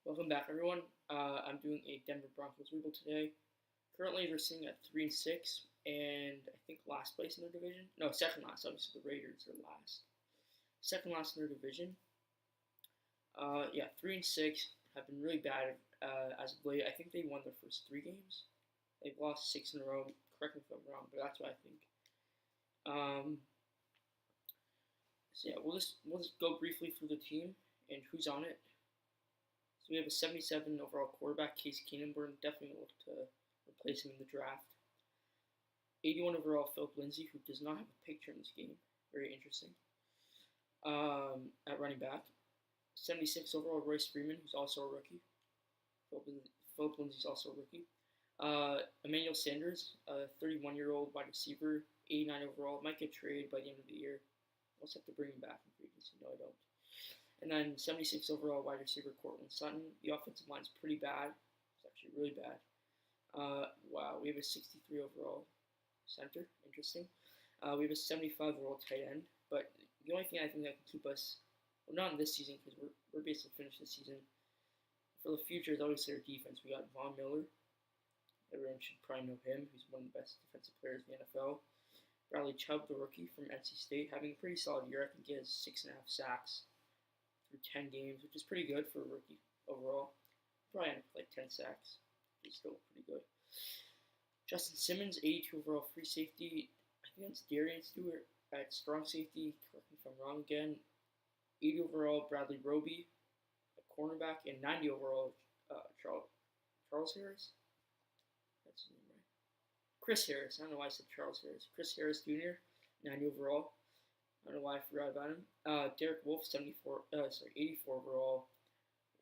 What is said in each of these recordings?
Welcome back, everyone. I'm doing a Denver Broncos rebuild today. Currently, they're sitting at 3-6, and I think last place in their division. No, second last. Obviously, the Raiders are last. Second last in their division. Yeah, 3-6 have been really bad as of late. I think they won their first 3 games. They've lost 6 in a row. Correct me if I'm wrong, but that's what I think. So yeah, we'll just go briefly through the team and who's on it. So we have a 77 overall quarterback, Case Keenum. We're definitely going to look to replace him in the draft. 81 overall, Philip Lindsay, who does not have a picture in this game. Very interesting. At running back. 76 overall, Royce Freeman, who's also a rookie. Philip Lindsay's also a rookie. Emmanuel Sanders, a 31-year-old wide receiver, 89 overall. Might get traded by the end of the year. I'll just have to bring him back in free agency. No, I don't. And then 76 overall wide receiver, Courtland Sutton. The offensive line's pretty bad. It's actually really bad. Wow, we have a 63 overall center. Interesting. We have a 75 overall tight end. But the only thing I think that can keep us, well, not in this season because we're basically finished this season. For the future is obviously our defense. We got Von Miller. Everyone should probably know him. He's one of the best defensive players in the NFL. Bradley Chubb, the rookie from NC State, having a pretty solid year. I think he has 6.5 sacks through 10 games, which is pretty good for a rookie overall. Probably end up with like 10 sacks. He's still pretty good. Justin Simmons, 82 overall free safety. I think that's Darian Stewart at strong safety. Correct me if I'm wrong again. 80 overall, Bradley Roby at cornerback, and 90 overall, Charles Harris. That's his name, right? Chris Harris. I don't know why I said Charles Harris. Chris Harris Jr., 90 overall. I don't know why I forgot about him. Derek Wolfe, 84 overall,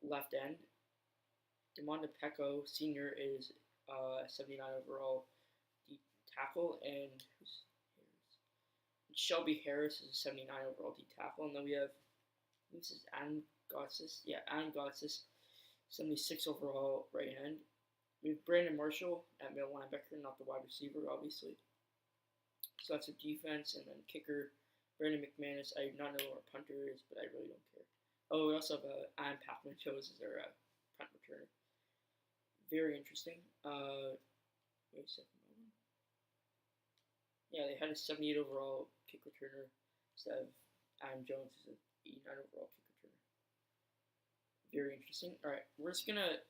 left end. Demonte Pecco Sr. is 79 overall D tackle, and Shelby Harris is a 79 overall D tackle, and then we have this is Adam Gotsis. Yeah, Adam Gotsis, 76 overall right end. We have Brandon Marshall at middle linebacker, not the wide receiver, obviously. So that's our defense, and then kicker. Brandon McManus, I do not know who our punter is, but I really don't care. Oh, we also have Adam Pacman chose as our punt returner. Very interesting. Wait a second. Yeah, they had a 78 overall kick returner instead of Adam Jones, who's an 89 overall kick returner. Very interesting. All right, we're just gonna.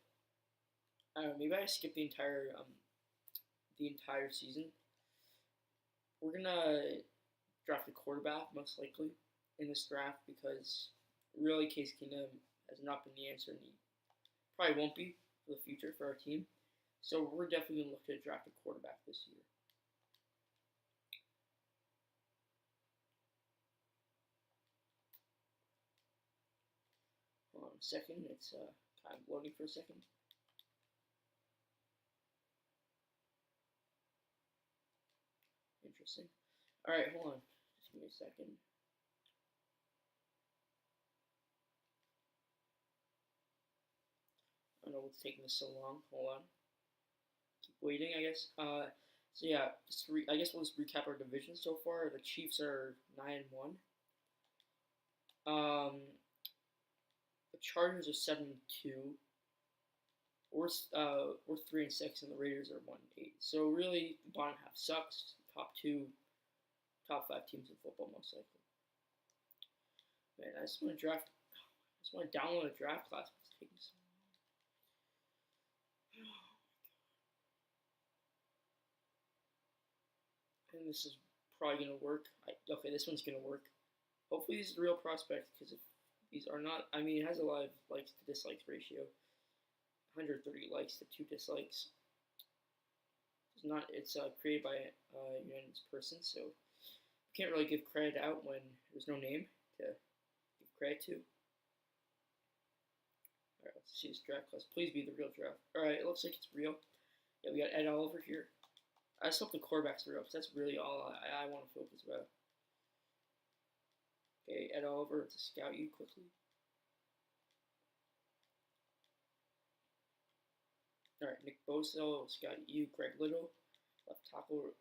I don't know. Maybe I skip the entire season. We're gonna draft a quarterback, most likely, in this draft because really Case Keenum has not been the answer and he probably won't be for the future for our team. So we're definitely going to look to draft a quarterback this year. Hold on a second. It's kind of loading for a second. Interesting. All right, hold on. Just give me a second. I don't know what's taking this so long. Hold on. Keep waiting, I guess. So yeah, I guess we'll just recap our division so far. The Chiefs are 9-1. The Chargers are 7-2. We're 3-6, and the Raiders are 1-8. So really, the bottom half sucks. Top 5 teams in football, most likely. Man, I just want to download a draft class. It's taking so long. And this is probably gonna work. Okay, this one's gonna work. Hopefully, these are real prospects because if these are not, I mean, it has a lot of likes to dislikes ratio. 130 likes to 2 dislikes. It's created by a unanimous person, so we can't really give credit out when there's no name to give credit to. Alright, let's see this draft class. Please be the real draft. Alright, it looks like it's real. Yeah, we got Ed Oliver here. I just hope the quarterbacks are real, because that's really all I want to focus about. Okay, Ed Oliver, to scout you quickly. Alright, Nick Bosa will scout you. Greg Little, left tackle.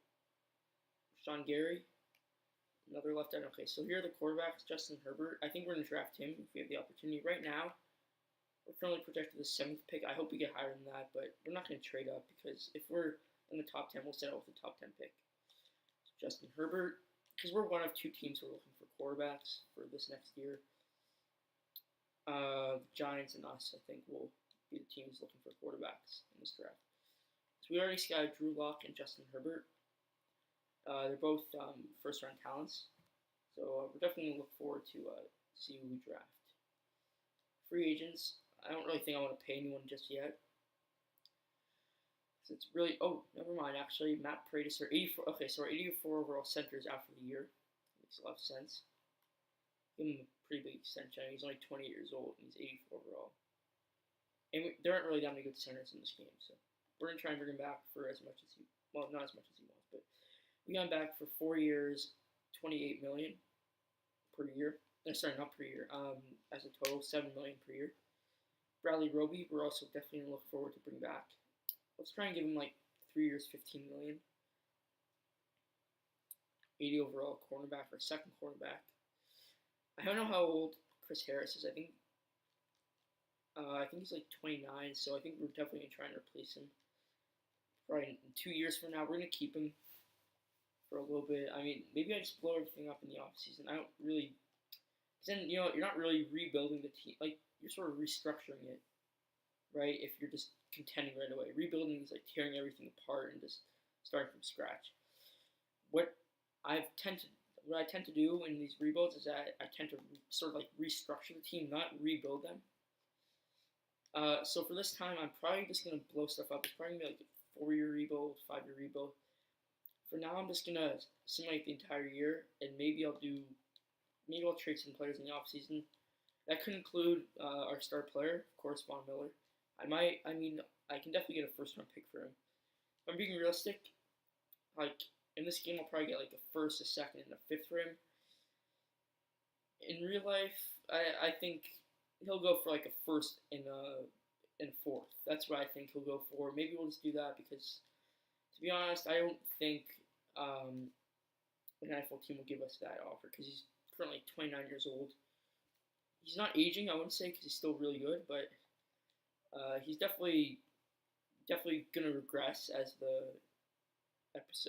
Sean Gary, another left end. Okay, so here are the quarterbacks. Justin Herbert. I think we're going to draft him if we have the opportunity. Right now, we're We're currently projected the 7th pick. I hope we get higher than that, but we're not going to trade up because if we're in the top 10, we'll settle with the top 10 pick. Justin Herbert, because we're one of two teams who are looking for quarterbacks for this next year. Giants and us, I think, will be the teams looking for quarterbacks in this draft. So we already scouted Drew Lock and Justin Herbert. They're both first-round talents, so we're definitely going to look forward to see who we draft. Free agents, I don't really think I want to pay anyone just yet. So it's really, never mind, actually. Matt Paredes, our 84, okay, so our 84 overall center is out for the year. Makes a lot of sense. Give him a pretty big extension. He's only 20 years old, and he's 84 overall. And there aren't really that many good centers in this game, so we're going to try and bring him back for as much as he, well, not as much as he wants, but we got him back for 4 years, $28 million per year. Sorry, not per year, as a total, $7 million per year. Bradley Roby, we're also definitely going to look forward to bring back. Let's try and give him like 3 years, $15 million. 80 overall cornerback or second cornerback. I don't know how old Chris Harris is. I think he's like 29, so I think we're definitely gonna try and replace him. Probably in 2 years from now, we're gonna keep him for a little bit. I mean, maybe I just blow everything up in the offseason. I don't really. Then you're not really rebuilding the team. Like you're sort of restructuring it, right? If you're just contending right away, rebuilding is like tearing everything apart and just starting from scratch. What I tend to do in these rebuilds is that I tend to sort of like restructure the team, not rebuild them. So for this time, I'm probably just gonna blow stuff up. It's probably gonna be like a 4-year rebuild, 5-year rebuild. For now, I'm just gonna simulate the entire year, and maybe I'll trade some players in the offseason. That could include our star player, of course, Von Miller. I can definitely get a first-round pick for him. If I'm being realistic, like in this game, I'll probably get like a first, a second, and a fifth for him. In real life, I think he'll go for like a first and a fourth. That's what I think he'll go for. Maybe we'll just do that because, to be honest, I don't think an NFL team will give us that offer because he's currently 29 years old. He's not aging, I wouldn't say, because he's still really good, but he's definitely gonna regress as the as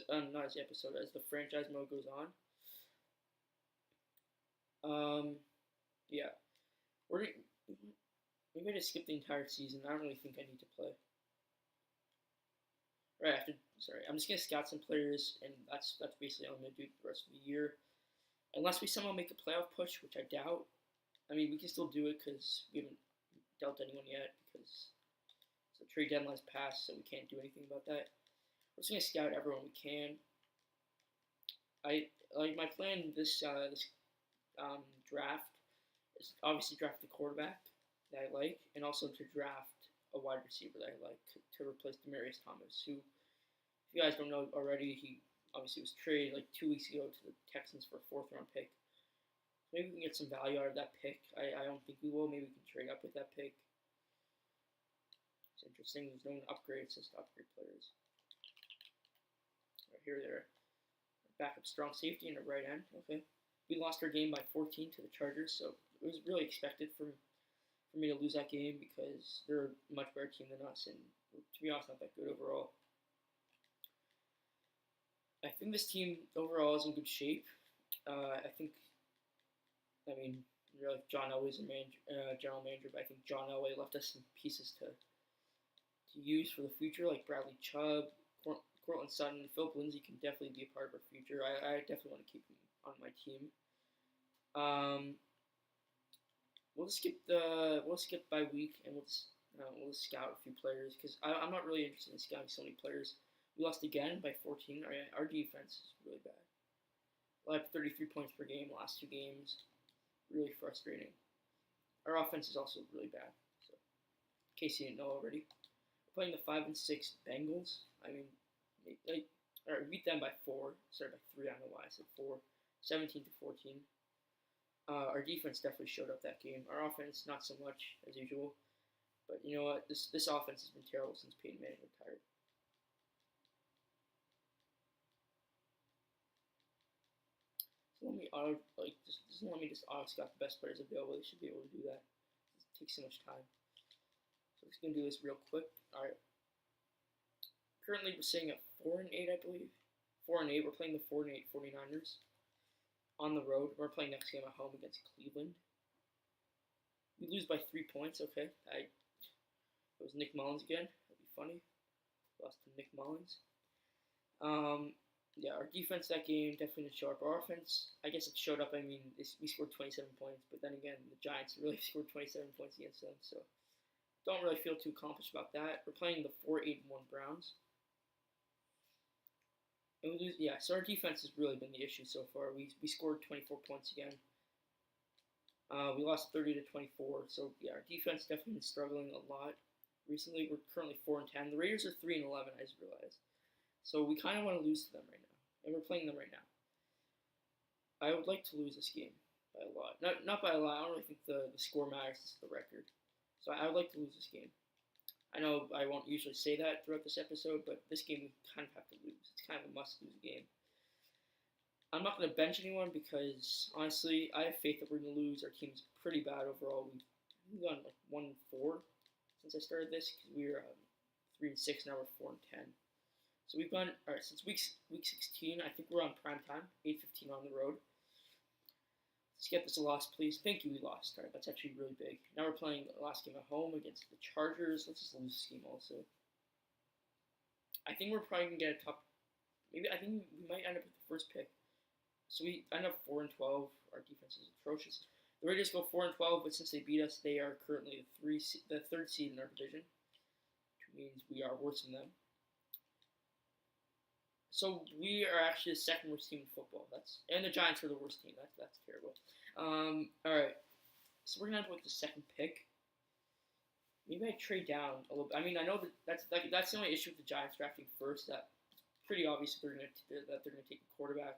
the franchise mode goes on. Yeah, maybe I just skip the entire season. I don't really think I need to play. I'm just gonna scout some players, and that's basically all I'm gonna do the rest of the year, unless we somehow make a playoff push, which I doubt. I mean, we can still do it because we haven't dealt anyone yet because the trade deadline's passed, so we can't do anything about that. We're just gonna scout everyone we can. My plan this draft is obviously draft the quarterback that I like, and also to draft a wide receiver that I like to replace Demaryius Thomas, who, if you guys don't know already, he obviously was traded like 2 weeks ago to the Texans for a 4th-round pick. Maybe we can get some value out of that pick. I don't think we will. Maybe we can trade up with that pick. It's interesting. There's no one upgrade. It says to upgrade players. Right here, they're backup strong safety and a right end. Okay. We lost our game by 14 to the Chargers, so it was really expected for me to lose that game because they're a much better team than us, and to be honest, not that good overall. I think this team overall is in good shape. Really, John Elway's a general manager, but I think John Elway left us some pieces to use for the future, like Bradley Chubb, Cortland Sutton, Philip Lindsay can definitely be a part of our future. I definitely want to keep him on my team. We'll skip by week, and we'll just scout a few players because I'm not really interested in scouting so many players. We lost again by 14. Our defense is really bad. We'll have 33 points per game last 2 games. Really frustrating. Our offense is also really bad. So, in case you didn't know already, we're playing the 5 and 6 Bengals. We beat them by 4. Sorry, by 3. I don't know why I said 4. 17-14. Our defense definitely showed up that game. Our offense, not so much as usual. But you know what? This offense has been terrible since Peyton Manning retired. Doesn't let me just auto scout the best players available. They should be able to do that. It takes so much time. I'm just gonna do this real quick. All right. Currently, we're sitting at 4-8, I believe. 4-8. We're playing the 4-8 49ers on the road. We're playing next game at home against Cleveland. We lose by 3 points. Okay, it was Nick Mullins again. That'd be funny. Lost to Nick Mullins. Yeah, our defense that game definitely didn't show up. Our offense, I guess it showed up. I mean, we scored 27 points, but then again, the Giants really scored 27 points against them, so don't really feel too accomplished about that. We're playing the 4-8-1 Browns. And we lose, yeah, so our defense has really been the issue so far. We scored 24 points again. We lost 30-24, so yeah, our defense definitely been struggling a lot recently. We're currently 4-10. The Raiders are 3-11, I just realized. So we kind of want to lose to them right now, and we're playing them right now. I would like to lose this game by a lot. Not by a lot. I don't really think the score matters. It's the record. So I would like to lose this game. I know I won't usually say that throughout this episode, but this game we kind of have to lose. It's kind of a must-lose game. I'm not going to bench anyone because, honestly, I have faith that we're going to lose. Our team's pretty bad overall. We've gone like 1-4 since I started this because we were 3-6, now we're 4-10. So we've gone, all right, since week 16, I think we're on prime time, 8:15 on the road. Let's get this a loss, please. Thank you, we lost. All right, that's actually really big. Now we're playing the last game at home against the Chargers. Let's just lose this game also. I think we're probably going to get a top, I think we might end up with the first pick. So we end up 4-12. Our defense is atrocious. The Raiders go 4-12, but since they beat us, they are currently the third seed in our division, which means we are worse than them. So we are actually the second worst team in football. And the Giants are the worst team. That's terrible. All right. So we're gonna end up with the second pick. Maybe I trade down a little bit. I mean, I know that's the only issue with the Giants drafting first. That's pretty obvious that they're gonna take a quarterback.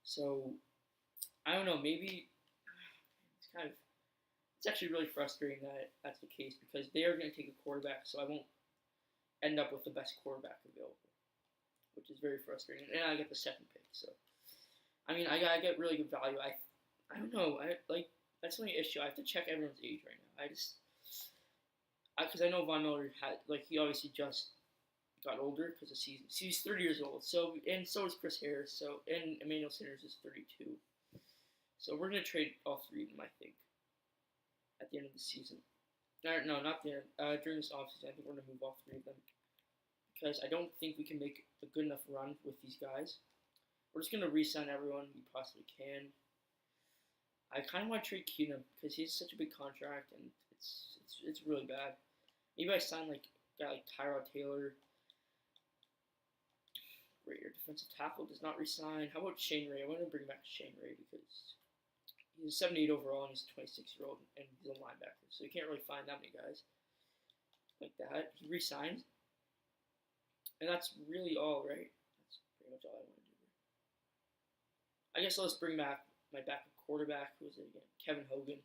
So I don't know. Maybe it's actually really frustrating that that's the case because they are gonna take a quarterback. So I won't end up with the best quarterback available, which is very frustrating. And I get the second pick, so I mean, I get really good value. I don't know. That's the only issue. I have to check everyone's age right now. Because I know Von Miller he obviously just got older because of season. So he's 30 years old. So is Chris Harris. And Emmanuel Sanders is 32. So we're gonna trade all three of them, I think, at the end of the season. No, not the end. During this offseason, I think we're gonna move all three of them. Because I don't think we can make a good enough run with these guys. We're just going to re-sign everyone we possibly can. I kind of want to trade Keenum because he's such a big contract and it's really bad. Maybe I sign a guy like Tyrod Taylor. Great, your defensive tackle does not re-sign. How about Shane Ray? I want to bring back Shane Ray because he's a 78 overall and he's a 26-year-old and he's a linebacker. So you can't really find that many guys like that. He re-signed. And that's really all, right? That's pretty much all I want to do. I guess let's bring back my backup quarterback. Who is it again? Kevin Hogan,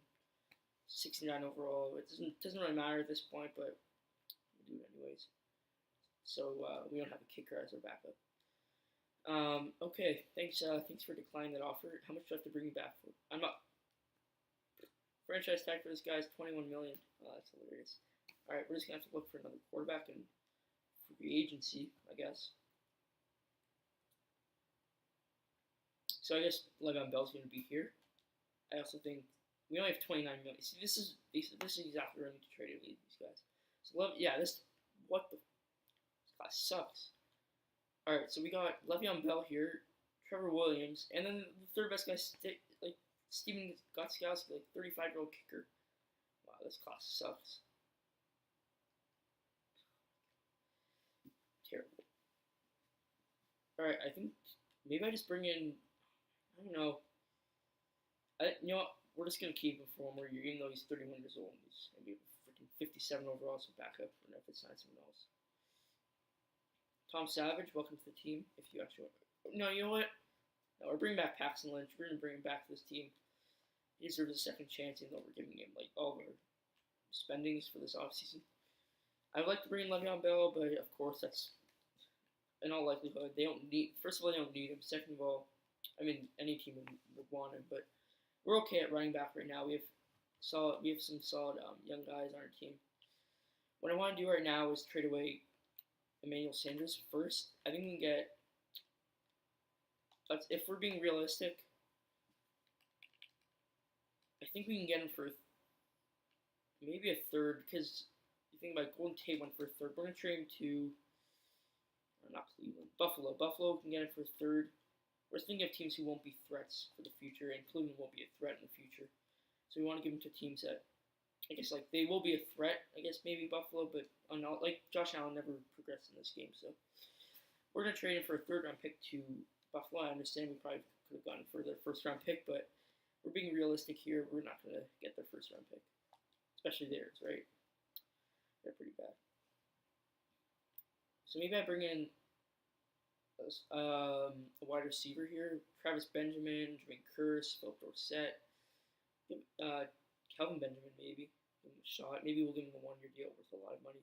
69 overall. It doesn't really matter at this point, but we'll do it anyways. So we don't have a kicker as our backup. Okay, thanks for declining that offer. How much do I have to bring you back for? I'm not. Franchise tag for this guy is $21 million. Oh, that's hilarious. All right, we're just gonna have to look for another quarterback and free agency, I guess. So I guess Le'Veon Bell's going to be here. I also think we only have $29 million. See, this is exactly where I need to trade these guys. So this class sucks. All right, so we got Le'Veon Bell here, Trevor Williams, and then the third best guy, Steven Gostkowski, 35-year-old kicker. Wow, this class sucks. Terrible. Alright, I think maybe I just bring in, I don't know. You know what? We're just going to keep him for 1 more year, even though he's 31 years old. He's going to be freaking 57 overall, so backup for if it's not someone else. Tom Savage, welcome to the team. If you actually want. No, you know what? No, we're bringing back Paxton Lynch. We're going to bring him back to this team. He deserves a second chance, even though we're giving him all of our spendings for this offseason. I would like to bring in Le'Veon Bell, but of course that's in all likelihood they don't need. First of all, they don't need him. Second of all, I mean any team would want him, but we're okay at running back right now. We have solid. We have some solid young guys on our team. What I want to do right now is trade away Emmanuel Sanders first. I think we can get. If we're being realistic, I think we can get him for maybe a third. Because you think about Golden Tate went for a third. We're gonna trade him to not Cleveland, Buffalo. Buffalo can get him for a third. We're thinking of teams who won't be threats for the future, and Cleveland won't be a threat in the future. So we want to give him to teams that I guess like they will be a threat. I guess maybe Buffalo, but not like Josh Allen never progressed in this game. So we're gonna trade him for a third-round pick to Buffalo. I understand we probably could have gone for their first-round pick, but we're being realistic here. We're not gonna get their first-round pick, especially theirs, right? They're pretty bad. So maybe I bring in a wide receiver here: Travis Benjamin, Jermaine Kearse, Philip Dorsett, Kelvin Benjamin, maybe. Give him a shot. Maybe we'll give him a 1-year deal worth a lot of money.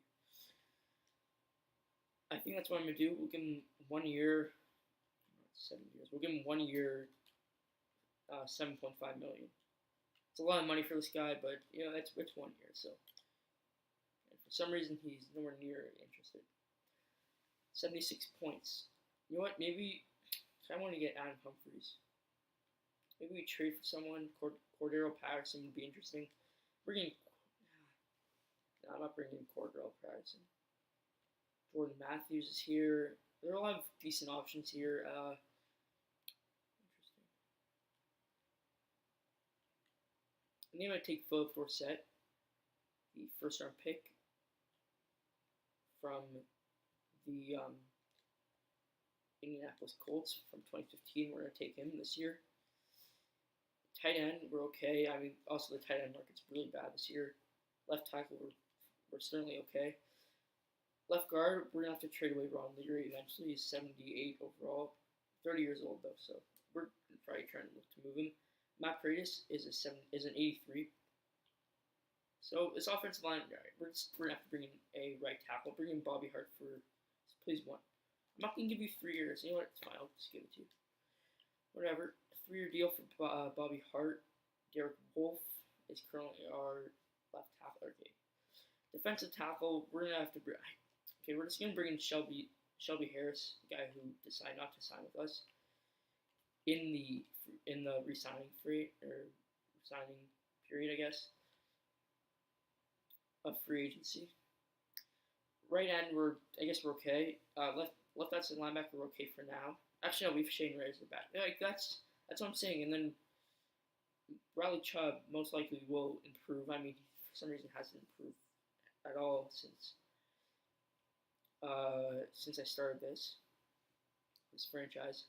I think that's what I'm going to do. We'll give him 1 year, 7 years. We'll give him 1 year, $7.5 million. It's a lot of money for this guy, but it's 1 year. So, and for some reason, he's nowhere near interested. 76 points. You know what? Maybe I want to get Adam Humphries. Maybe we trade for someone. Cordero Patterson would be interesting. I'm not bringing Cordero Patterson. Jordan Matthews is here. There are a lot of decent options here. Interesting. I think I'm going to take Philip Dorsett, the first-round pick from the Indianapolis Colts from 2015. We're going to take him this year. Tight end, we're okay. I mean, also the tight end market's really bad this year. Left tackle, we're certainly okay. Left guard, we're going to have to trade away Ron Leary eventually. He's 78 overall. 30 years old, though, so we're probably trying to look to move him. Matt Paradis is an 83. So this offensive line, right, we're going to have to bring in a right tackle. Bring in Bobby Hart for, please, 1. I'm not going to give you 3 years. You know what? It's fine. I'll just give it to you. Whatever. 3-year deal for Bobby Hart. Derek Wolfe is currently our left tackle. Okay. Defensive tackle, we're gonna have to. We're just gonna bring in Shelby Harris, the guy who decided not to sign with us in the re-signing period, I guess, of free agency. Right end, we're okay. Left outside linebacker, we're okay for now. Actually, no, we've Shane Ray as the back. Like that's what I'm saying. And then Riley Chubb most likely will improve. I mean, he, for some reason, hasn't improved at all since I started this franchise.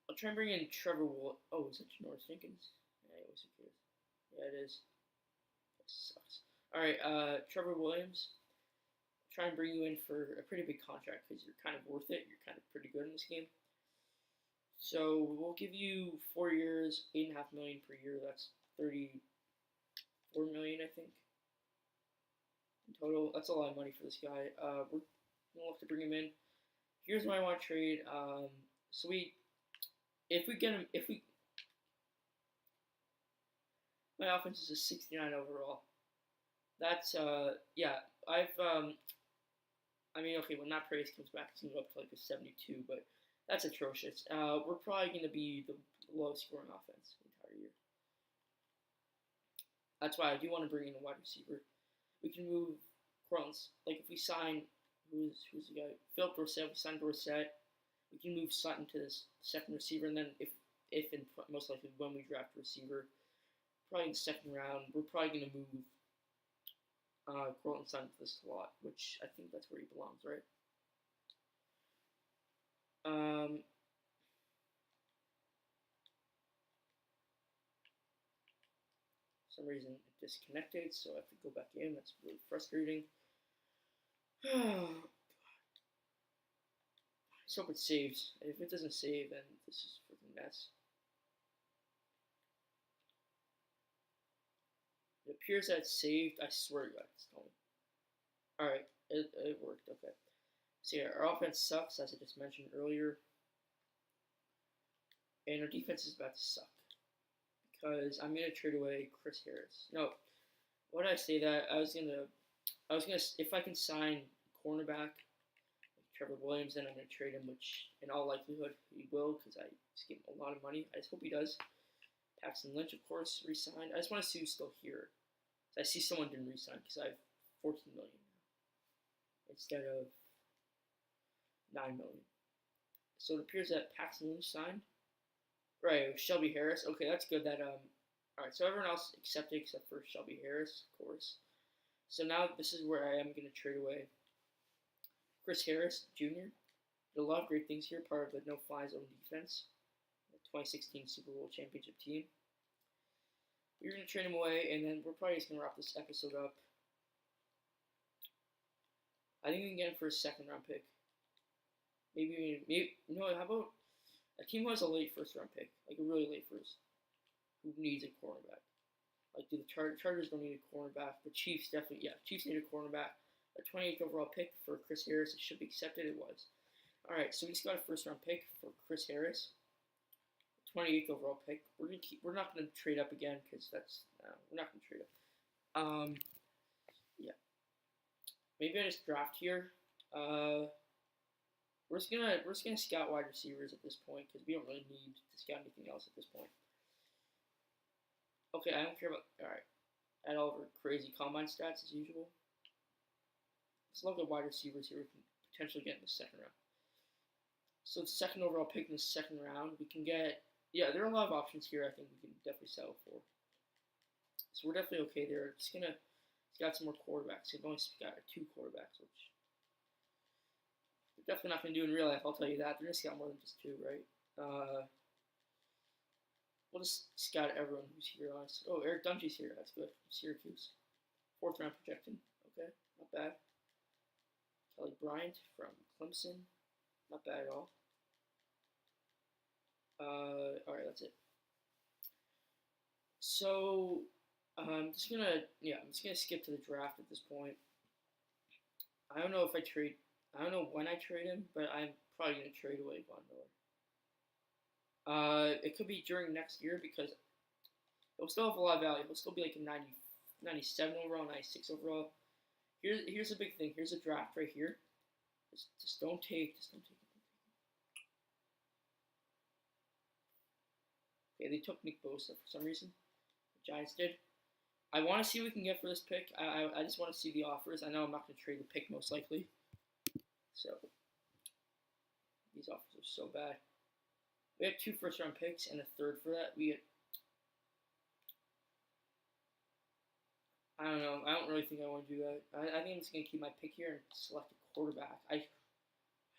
I'll try and bring in Trevor Wool. Oh, is it Janoris Jenkins? Yeah, who cares? Yeah, it is. That sucks. All right, Trevor Williams. Try and bring you in for a pretty big contract because you're kind of worth it. You're kind of pretty good in this game. So we'll give you 4 years, $8.5 million per year. That's $34 million, I think, in total. That's a lot of money for this guy. We're gonna have to bring him in. Here's what I want to trade. My offense is a 69 overall. That's when Matt Paradis comes back, it's gonna go up to like a 72, but that's atrocious. We're probably gonna be the lowest scoring offense the entire year. That's why I do want to bring in a wide receiver. We can move Cortland's. Like if we sign who's the guy? Philip Dorsett. We sign Dorsett. We can move Sutton to this second receiver, and then if most likely when we draft a receiver, probably in the second round, we're probably gonna move Cortland Sutton to the slot, which I think that's where he belongs, right? For some reason it disconnected, so I have to go back in. That's really frustrating. I just hope it saves. If it doesn't save, then this is a freaking mess. It appears that it's saved. I swear to God, it's telling me. Alright, it worked, okay. So yeah, our offense sucks, as I just mentioned earlier. And our defense is about to suck. because I'm gonna trade away Chris Harris. No, what did I say that I was gonna if I can sign cornerback like Trevor Williams, then I'm gonna trade him, which in all likelihood he will because I just gave him a lot of money. I just hope he does. Paxton Lynch, of course, re-signed. I just want to see who's still here. So I see someone didn't re-sign because I have 14 million now instead of 9 million. So it appears that Paxton Lynch signed. Right, Shelby Harris. Okay, that's good. All right. So everyone else accepted except for Shelby Harris, of course. So now this is where I am going to trade away Chris Harris Jr. Did a lot of great things here, part of the no-fly zone defense, the 2016 Super Bowl championship team. We're going to trade him away, and then we're probably just going to wrap this episode up. I think we can get him for a second-round pick. Maybe, how about a team who has a late first-round pick, like a really late first, who needs a cornerback? Like, do the Chargers don't need a cornerback? The Chiefs definitely, yeah, Chiefs need a cornerback. A 28th overall pick for Chris Harris, it should be accepted. It was. All right, so we just got a first-round pick for Chris Harris. 28th overall pick. We're not gonna trade up again because we're not gonna trade up. Yeah. Maybe I just draft here. We're just gonna scout wide receivers at this point because we don't really need to scout anything else at this point. Okay, I don't care about. All right, add all of our crazy combine stats as usual. Let's look at wide receivers here. We can potentially get in the second round. So the second overall pick in the second round, we can get. Yeah, there are a lot of options here. I think we can definitely settle for. So we're definitely okay there. Just gonna got some more quarterbacks. We've only got 2 quarterbacks, which they're definitely not gonna do in real life. I'll tell you that. They're gonna scout more than just 2, right? We'll just scout everyone who's here. Oh, Eric Dungy's here. That's good. Syracuse, 4th round projection. Okay, not bad. Kelly Bryant from Clemson, not bad at all. All right, that's it. So I'm just gonna skip to the draft at this point. I don't know if I trade. I don't know when I trade him, but I'm probably gonna trade away Von Miller. It could be during next year because it'll still have a lot of value. It'll still be like a 90, 97 overall, 96 overall. Here's a big thing. Here's a draft right here. Just don't take it. Okay, they took Nick Bosa for some reason. The Giants did. I want to see what we can get for this pick. I just want to see the offers. I know I'm not going to trade the pick most likely. So, these offers are so bad. We have 2 first-round picks and a 3rd for that. I don't know. I don't really think I want to do that. I think I'm just going to keep my pick here and select a quarterback. I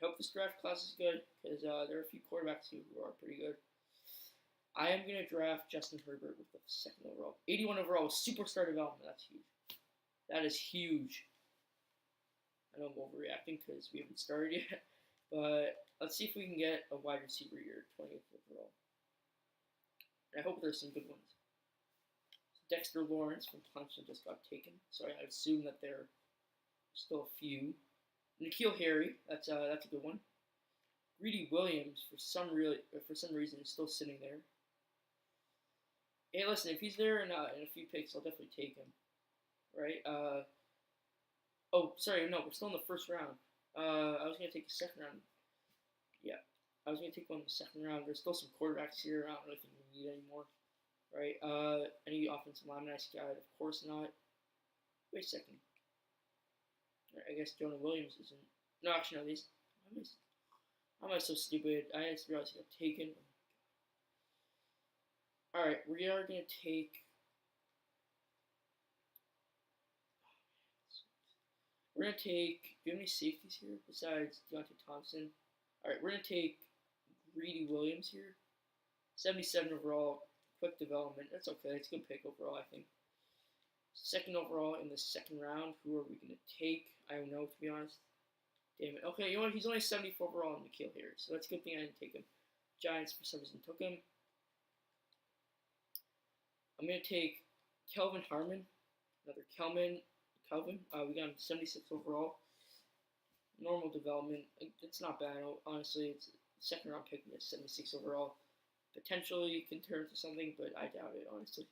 hope this draft class is good because there are a few quarterbacks here who are pretty good. I am going to draft Justin Herbert with the 2nd overall. 81 overall with superstar development. That's huge. That is huge. I know I'm overreacting because we haven't started yet. But let's see if we can get a wide receiver here, 20th overall. And I hope there's some good ones. Dexter Lawrence from Clemson just got taken, so I assume that there are still a few. N'Keal Harry, that's a good one. Greedy Williams, for some reason, is still sitting there. Hey, listen, if he's there in a few picks, I'll definitely take him. Right? Oh, sorry, no, we're still in the 1st round. I was going to take the 2nd round. Yeah, I was going to take one in the 2nd round. There's still some quarterbacks here. I don't really think we need anymore. Right? Any offensive lineman I scouted? Of course not. Wait a second. Right, I guess Jonah Williams isn't. No, actually, no. How am I so stupid? I just realized he got taken. Alright, we are going to take. We're going to take. Do you have any safeties here besides Deontay Thompson? Alright, we're going to take Greedy Williams here. 77 overall. Quick development. That's okay. It's a good pick overall, I think. 2nd overall in the 2nd round. Who are we going to take? I don't know, to be honest. Damn it. Okay, you know what? He's only 74 overall in N'Keal Harry, so that's a good thing I didn't take him. Giants, for some reason, took him. I'm going to take Kelvin Harmon. Another Kelvin. We got him 76 overall. Normal development. It's not bad, honestly. It's a 2nd round pick. He has 76 overall. potentially can turn into something, but I doubt it, honestly.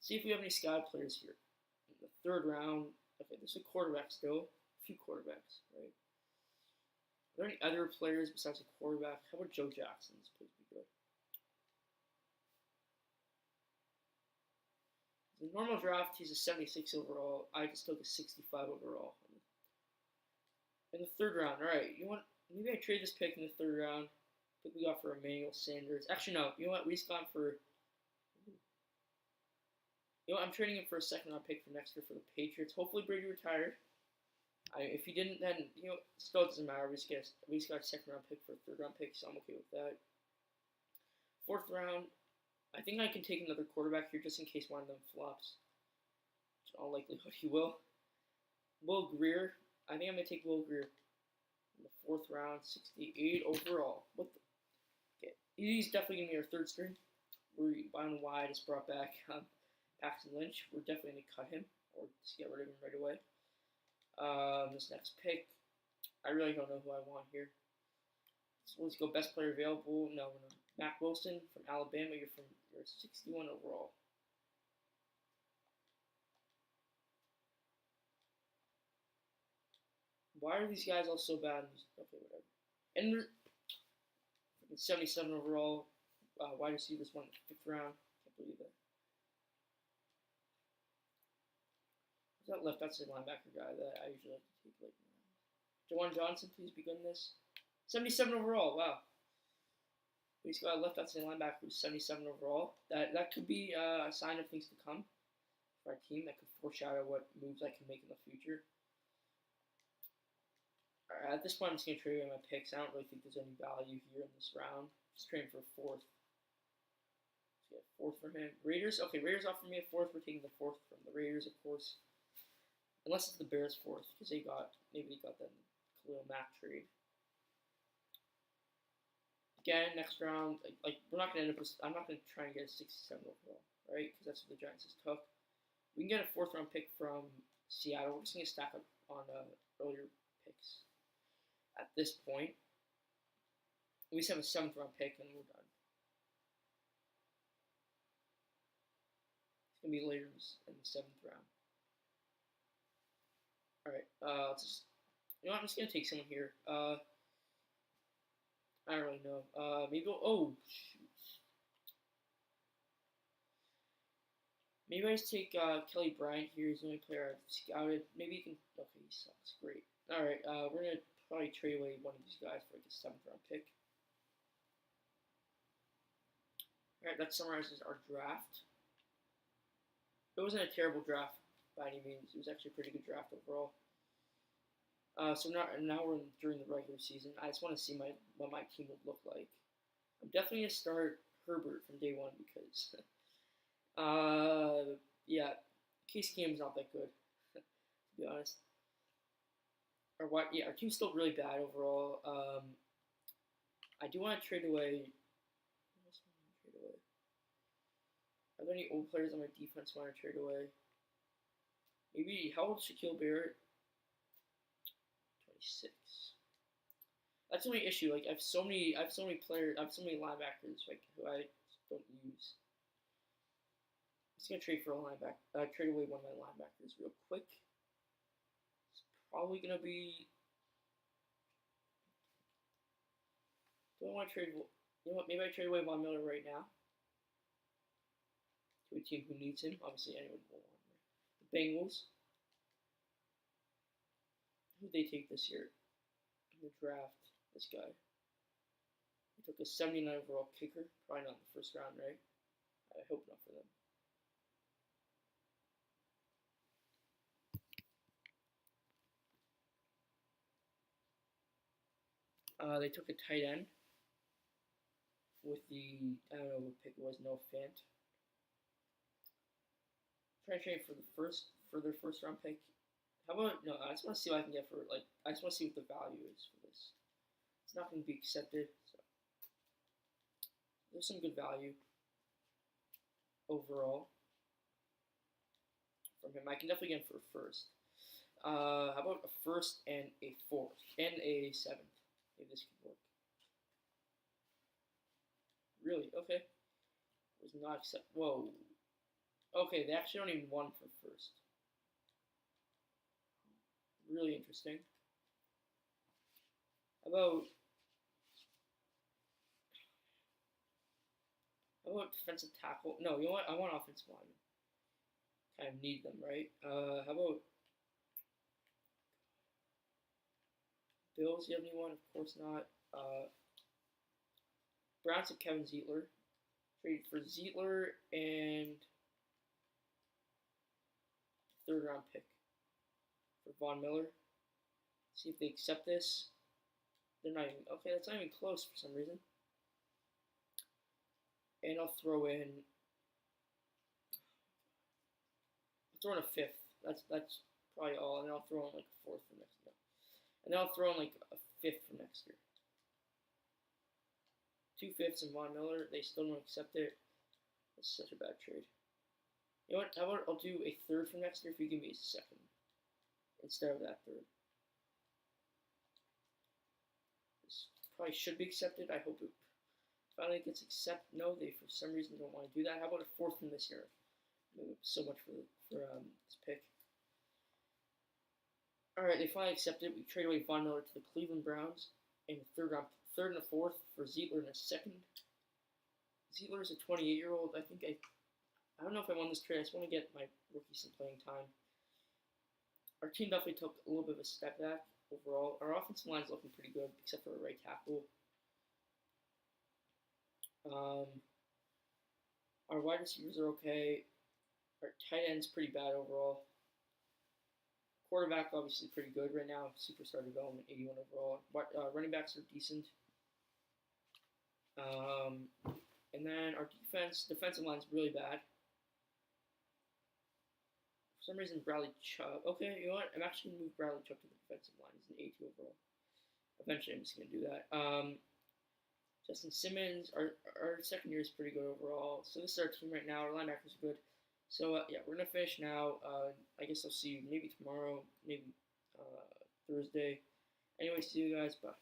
See if we have any scout players here. In the third round, okay, there's a quarterback still. A few quarterbacks, right? Are there any other players besides a quarterback? How about Joe Jackson? This plays be good. The normal draft, he's a 76 overall. I just took a 65 overall. In the third round, all right. You want maybe I trade this pick in the third round. I think we got for Emmanuel Sanders. Actually, no. You know what? We just got for. You know what? I'm trading him for a second round pick for next year for the Patriots. Hopefully Brady retired. If he didn't, then still doesn't matter. We just got a second round pick for a third round pick, so I'm okay with that. Fourth round, I think I can take another quarterback here just in case one of them flops. In all likelihood, he will. Will Greer. I think I'm gonna take Will Greer in the fourth round, 68 overall. What the? Okay, he's definitely gonna be our third string. I don't know why I just brought back Paxton Lynch. We're definitely gonna cut him or just get rid of him right away. This next pick, I really don't know who I want here. So let's go best player available. No. Mac Wilson from Alabama. You're 61 overall. Why are these guys all so bad? Okay, whatever. And 77 overall. Wide receivers won in the fifth round. Can't believe that. What's that left outside linebacker guy that I usually like to take late in the round? Jawan Johnson, please begin this. 77 overall. Wow. He's got a left outside linebacker who's 77 overall. That could be a sign of things to come for our team. That could foreshadow what moves I can make in the future. Alright, at this point, I'm just going to trade away my picks. I don't really think there's any value here in this round. Just trading for a fourth. Let's get a fourth from him. Raiders. Okay, Raiders offered me a fourth. We're taking the fourth from the Raiders, of course. Unless it's the Bears' fourth, because maybe they got that Khalil Mack trade. Again, next round, we're not gonna end up. I'm not gonna try and get a 67 overall, right? Because that's what the Giants just took. We can get a fourth round pick from Seattle. We're just gonna stack up on earlier picks. At this point, we just have a seventh round pick and we're done. It's gonna be later in the seventh round. All right, I'm just gonna take someone here. I don't really know. Maybe shoot. Maybe I just take Kelly Bryant here. He's the only player I've scouted. Maybe you can. Okay, he sucks. Great. All right. We're gonna probably trade away one of these guys for like a seventh round pick. All right. That summarizes our draft. It wasn't a terrible draft by any means. It was actually a pretty good draft overall. So now we're during the regular season. I just want to see what my team would look like. I'm definitely gonna start Herbert from day one because, yeah, Case Keenum's not that good, to be honest. Our team's still really bad overall. I do want to trade away. What else do I want to trade away? Are there any old players on my defense I want to trade away? Maybe how old is Shaquille Barrett? 26. That's the only issue. Like I have so many players. I have so many linebackers who I don't use. I'm just gonna trade for a linebacker. Trade away one of my linebackers real quick. It's probably gonna be. Do I want to trade? You know what? Maybe I trade away Von Miller right now to a team who needs him. Obviously, anyone will want him. The Bengals. Who did they take this year in the draft? This guy. They took a 79 overall kicker. Probably not in the first round, right? I hope not for them. They took a tight end with I don't know what pick it was, Noah Fant. Try to trade for their first round pick. How about, no, I just want to see what I can get for, I just want to see what the value is for this. It's not going to be accepted, so. There's some good value overall from him. I can definitely get him for a first. How about a first and a fourth and a seventh? Maybe this could work. Really? Okay. Was not accept. Whoa. Okay, they actually don't even won for first. Really interesting. How about defensive tackle? No, you know what? I want offensive linemen. Kind of need them, right? How about Bills? You have anyone? Of course not. Browns have Kevin Zeitler. Traded for Zeitler and third round pick for Von Miller. See if they accept this. They're not even okay. That's not even close for some reason. And I'll throw in a fifth. That's probably all. And then I'll throw in like a fourth for next year. And then I'll throw in like a fifth for next year. 2/5 in Von Miller. They still don't accept it. That's such a bad trade. You know what? How about I'll do a third for next year if you give me a second instead of that third. This probably should be accepted. I hope it finally gets accepted. No, they for some reason don't want to do that. How about a fourth from this year? So much for this pick. All right, they finally accepted. We trade away Von Miller to the Cleveland Browns in the third and a fourth for Zeitler in a second. Zeitler is a 28-year-old. I don't know if I won this trade. I just want to get my rookie some playing time. Our team definitely took a little bit of a step back overall. Our offensive line is looking pretty good, except for a right tackle. Our wide receivers are okay. Our tight end's pretty bad overall. Quarterback obviously pretty good right now. Superstar development, 81 overall. Running backs are decent. And then our defensive line's really bad. For some reason, Bradley Chubb. Okay, you know what? I'm actually going to move Bradley Chubb to the defensive line. He's an 82 overall. Eventually, I'm just going to do that. Justin Simmons, our second year is pretty good overall. So this is our team right now. Our linebackers are good. So, yeah, we're going to finish now. I guess I'll see you maybe tomorrow, maybe Thursday. Anyway, see you guys. Bye.